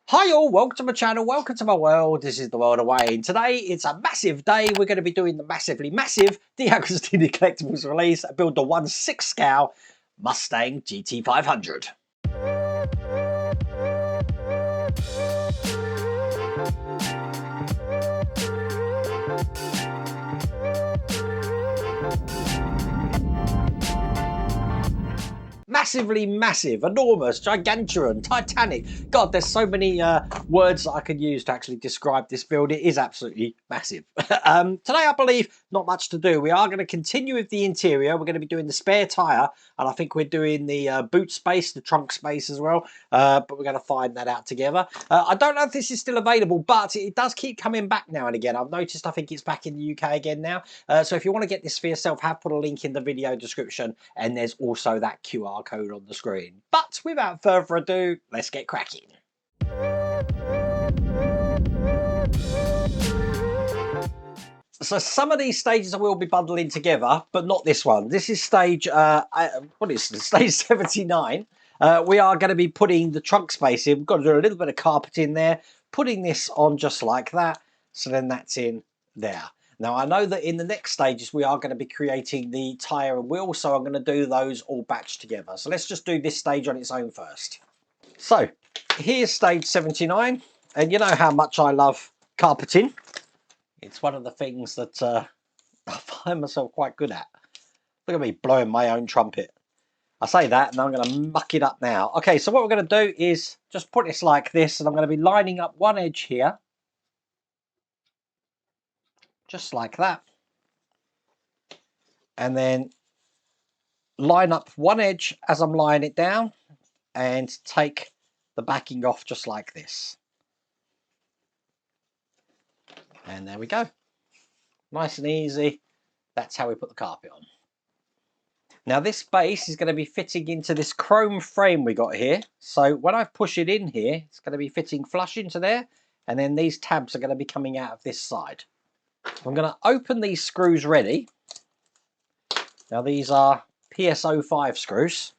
Hi all, welcome to my channel, welcome to my world. This is the world of Wayne. Today it's a massive day. We're going to be doing the massively massive Deagostini Collectibles release. I build the 1/6 scale Mustang GT500. Massively massive, enormous, gigantuan, titanic. God, there's so many words that I could use to actually describe this build. It is absolutely massive. Today, I believe, not much to do. We are going to continue with the interior. We're going to be doing the spare tyre, and I think we're doing the boot space, the trunk space as well. But we're going to find that out together. I don't know if this is still available, but it does keep coming back now and again. I've noticed, I think it's back in the UK again now. So if you want to get this for yourself, have put a link in the video description, and there's also that QR code on the screen. But without further ado, let's get cracking. So some of these stages I will be bundling together, but not this one. This is stage, what is it? Stage 79. We are going to be putting the trunk space in. We've got to do a little bit of carpet in there, putting this on just like that. So then that's in there. Now I know that in the next stages we are going to be creating the tyre and wheel, so I'm going to do those all batched together. So let's just do this stage on its own first. So here's stage 79, and you know how much I love carpeting. It's one of the things that I find myself quite good at. Look at me blowing my own trumpet. I say that and I'm going to muck it up now. Okay, so what we're going to do is just put this like this, and I'm going to be lining up one edge here. Just like that. And then line up one edge as I'm laying it down and take the backing off just like this. And there we go. Nice and easy. That's how we put the carpet on. Now this base is going to be fitting into this chrome frame we got here. So when I push it in here, it's going to be fitting flush into there. And then these tabs are going to be coming out of this side. I'm going to open these screws ready. Now these are PSO5 screws.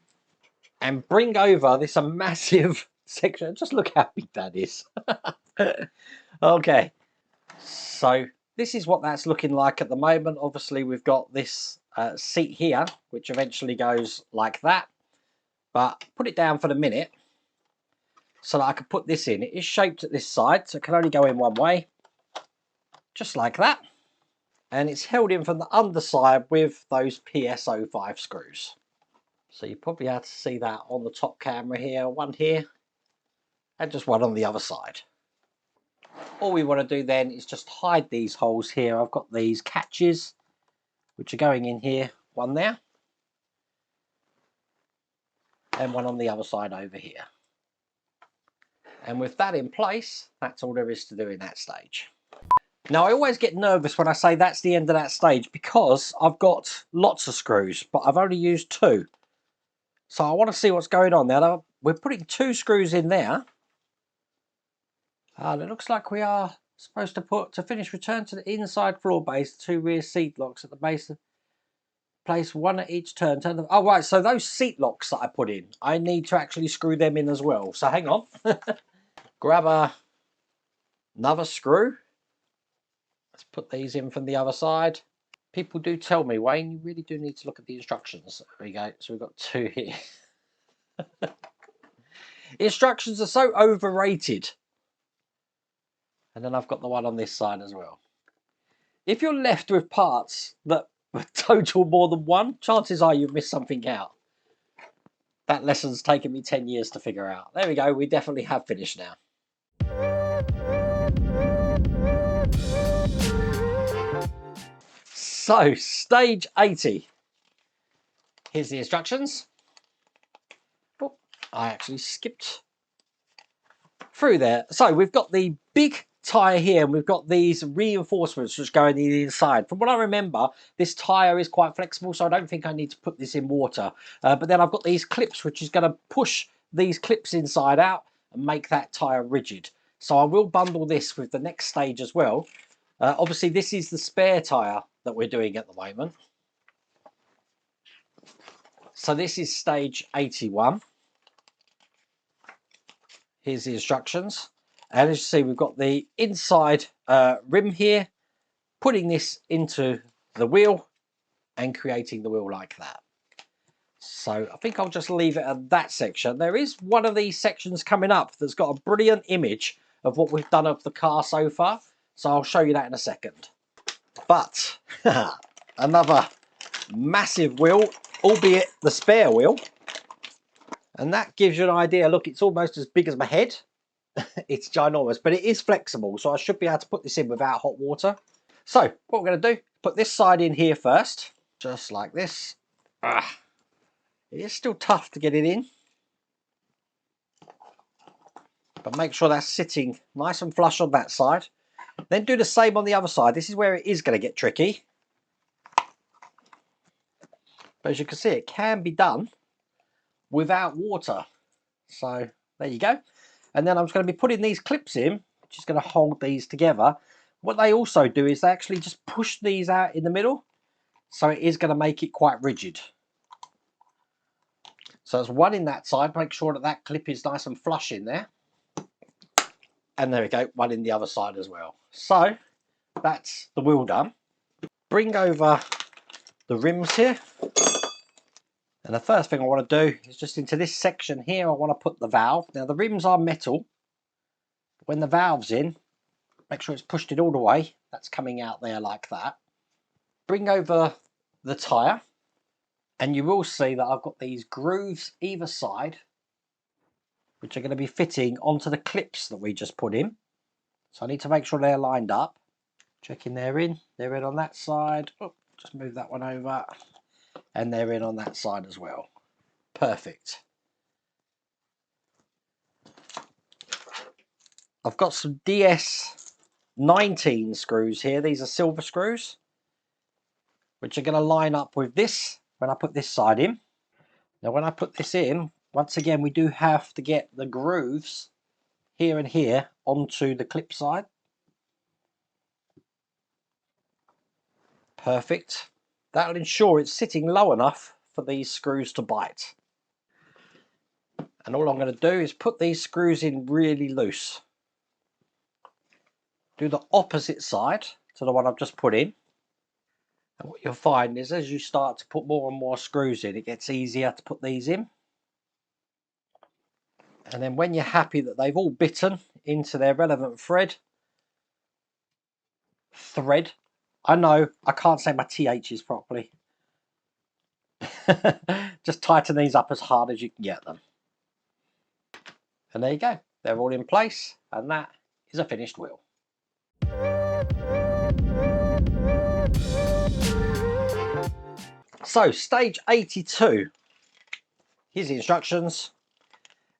And bring over this massive section. Just look how big that is. Okay. So this is what that's looking like at the moment. Obviously we've got this seat here, which eventually goes like that. But put it down for the minute so that I can put this in. It is shaped at this side, so it can only go in one way. Just like that. And it's held in from the underside with those PSO5 screws. So you probably have to see that on the top camera here, one here, and just one on the other side. All we want to do then is just hide these holes here. I've got these catches, which are going in here, one there, and one on the other side over here. And with that in place, that's all there is to do in that stage. Now I always get nervous when I say that's the end of that stage, because I've got lots of screws, but I've only used 2. So I want to see what's going on now. We're putting 2 screws in there. And it looks like we are supposed to finish, return to the inside floor base, 2 rear seat locks at the base. Place 1 at each turn. Oh right, so those seat locks that I put in, I need to actually screw them in as well. So hang on. Grab another screw. Let's put these in from the other side. People do tell me, Wayne, you really do need to look at the instructions. There we go. So we've got 2 here. Instructions are so overrated. And then I've got the one on this side as well. If you're left with parts that total more than 1, chances are you've missed something out. That lesson's taken me 10 years to figure out. There we go. We definitely have finished now. So, stage 80. Here's the instructions. Oh, I actually skipped through there. So, we've got the big tyre here, and we've got these reinforcements which go in the inside. From what I remember, this tyre is quite flexible, so I don't think I need to put this in water. But then I've got these clips, which is going to push these clips inside out and make that tyre rigid. So I will bundle this with the next stage as well. Obviously, this is the spare tyre that we're doing at the moment. So this is stage 81. Here's the instructions. And as you see, we've got the inside rim here, putting this into the wheel and creating the wheel like that. So I think I'll just leave it at that section. There is one of these sections coming up that's got a brilliant image of what we've done of the car so far. So I'll show you that in a second. But another massive wheel, albeit the spare wheel. And that gives you an idea. Look, it's almost as big as my head. It's ginormous, but it is flexible. So I should be able to put this in without hot water. So what we're going to do, put this side in here first, just like this. It is still tough to get it in, but make sure that's sitting nice and flush on that side. Then do the same on the other side. This is where it is going to get tricky. But as you can see, it can be done without water. So there you go. And then I'm just going to be putting these clips in, which is going to hold these together. What they also do is they actually just push these out in the middle. So it is going to make it quite rigid. So there's one in that side. Make sure that that clip is nice and flush in there. And there we go, one in the other side as well. So that's the wheel done. Bring over the rims here. And the first thing I want to do is just into this section here, I want to put the valve. Now the rims are metal. When the valve's in, make sure it's pushed it all the way. That's coming out there like that. Bring over the tyre. And you will see that I've got these grooves either side, which are going to be fitting onto the clips that we just put in. So I need to make sure they're lined up. Checking they're in on that side. Oh, just move that one over. And they're in on that side as well. Perfect. I've got some DS19 screws here. These are silver screws, which are going to line up with this when I put this side in. Now when I put this in, once again, we do have to get the grooves here and here onto the clip side. Perfect. That'll ensure it's sitting low enough for these screws to bite. And all I'm going to do is put these screws in really loose. Do the opposite side to the one I've just put in. And what you'll find is as you start to put more and more screws in, it gets easier to put these in. And then when you're happy that they've all bitten into their relevant thread, I know I can't say my THs properly. Just tighten these up as hard as you can get them. And there you go. They're all in place, and that is a finished wheel. So stage 82. Here's the instructions.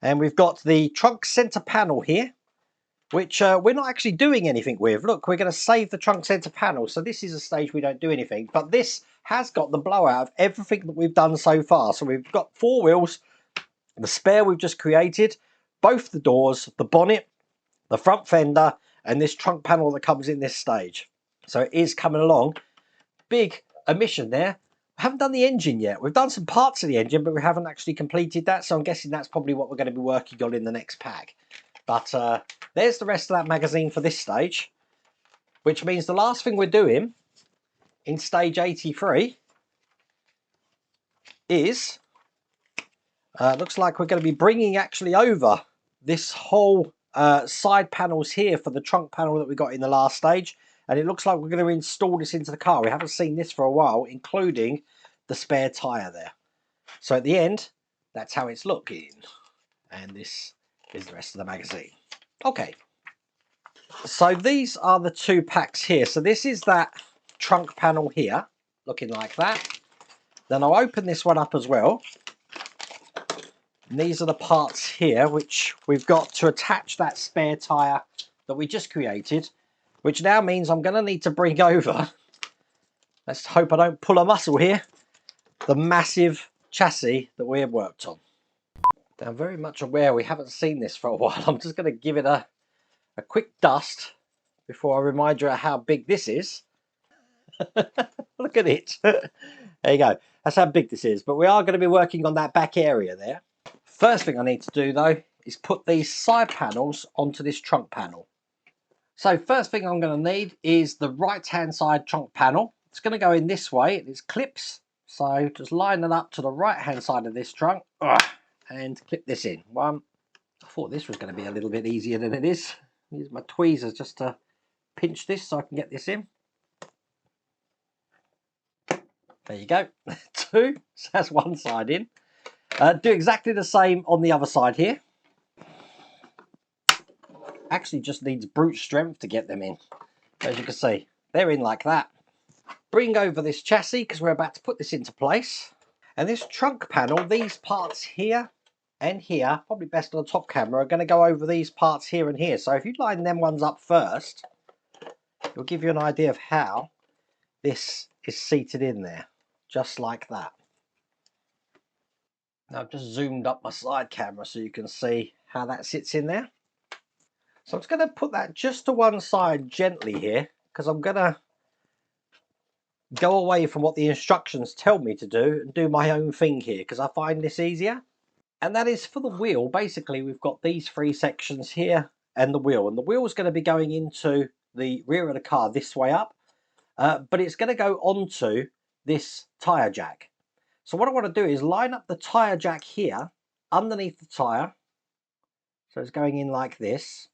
And we've got the trunk center panel here, which we're not actually doing anything with. Look, we're going to save the trunk center panel. So this is a stage we don't do anything. But this has got the blowout of everything that we've done so far. So we've got 4 wheels, the spare we've just created, both the doors, the bonnet, the front fender, and this trunk panel that comes in this stage. So it is coming along. Big omission there. We haven't done the engine yet. We've done some parts of the engine, but we haven't actually completed that. So I'm guessing that's probably what we're going to be working on in the next pack. But there's the rest of that magazine for this stage, which means the last thing we're doing in stage 83 is, looks like we're going to be bringing actually over this whole side panels here for the trunk panel that we got in the last stage. And it looks like we're going to install this into the car. We haven't seen this for a while, including the spare tyre there. So at the end, that's how it's looking. And this is the rest of the magazine. Okay. So these are the 2 packs here. So this is that trunk panel here, looking like that. Then I'll open this one up as well. And these are the parts here, which we've got to attach that spare tyre that we just created. Which now means I'm going to need to bring over, let's hope I don't pull a muscle here, the massive chassis that we have worked on. Now, I'm very much aware we haven't seen this for a while. I'm just going to give it a quick dust before I remind you how big this is. Look at it. There you go. That's how big this is. But we are going to be working on that back area there. First thing I need to do, though, is put these side panels onto this trunk panel. So first thing I'm going to need is the right hand side trunk panel. It's going to go in this way. It's clips. So just line it up to the right hand side of this trunk and clip this in. One. I thought this was going to be a little bit easier than it is. Use my tweezers just to pinch this so I can get this in. There you go. Two. So that's one side in. Do exactly the same on the other side here. Actually just needs brute strength to get them in. As you can see, they're in like that. Bring over this chassis because we're about to put this into place. And this trunk panel, these parts here and here, probably best on the top camera, are going to go over these parts here and here. So if you line them ones up first, it'll give you an idea of how this is seated in there, just like that. Now I've just zoomed up my side camera so you can see how that sits in there. So I'm just going to put that just to one side gently here because I'm going to go away from what the instructions tell me to do and do my own thing here because I find this easier. And that is for the wheel. Basically, we've got these three sections here and the wheel. And the wheel is going to be going into the rear of the car this way up. But it's going to go onto this tyre jack. So what I want to do is line up the tyre jack here underneath the tyre. So it's going in like this.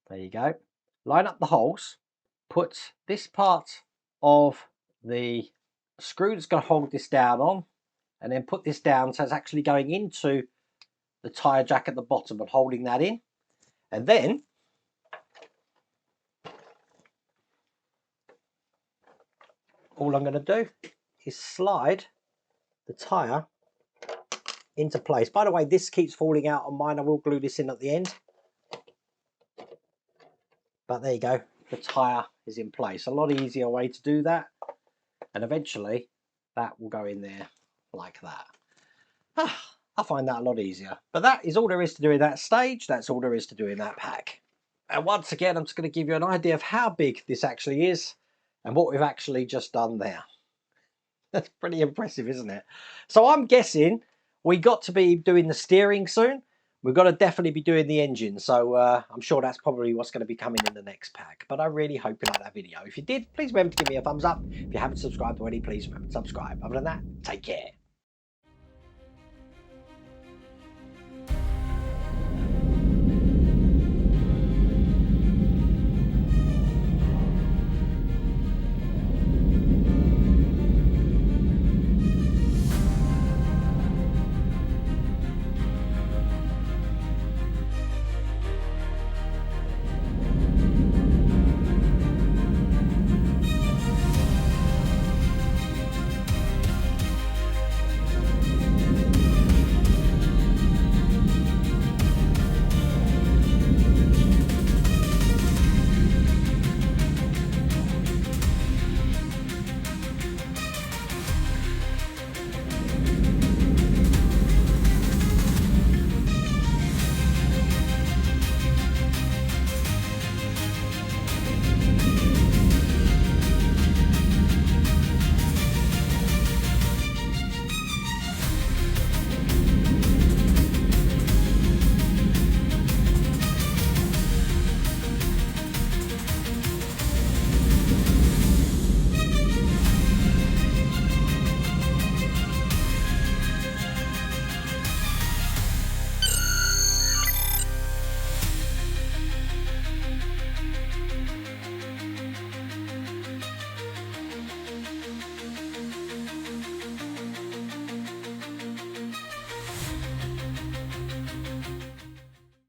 There you go. Line up the holes. Put this part of the screw that's going to hold this down on. And then put this down so it's actually going into the tyre jack at the bottom and holding that in. And then all I'm going to do is slide the tyre into place. By the way, this keeps falling out on mine. I will glue this in at the end. But there you go. The tyre is in place. A lot easier way to do that. And eventually that will go in there like that. I find that a lot easier. But that is all there is to do in that stage. That's all there is to do in that pack. And once again, I'm just going to give you an idea of how big this actually is and what we've actually just done there. That's pretty impressive, isn't it? So I'm guessing we got to be doing the steering soon. We've got to definitely be doing the engine. So I'm sure that's probably what's going to be coming in the next pack. But I really hope you liked that video. If you did, please remember to give me a thumbs up. If you haven't subscribed already, please remember to subscribe. Other than that, take care.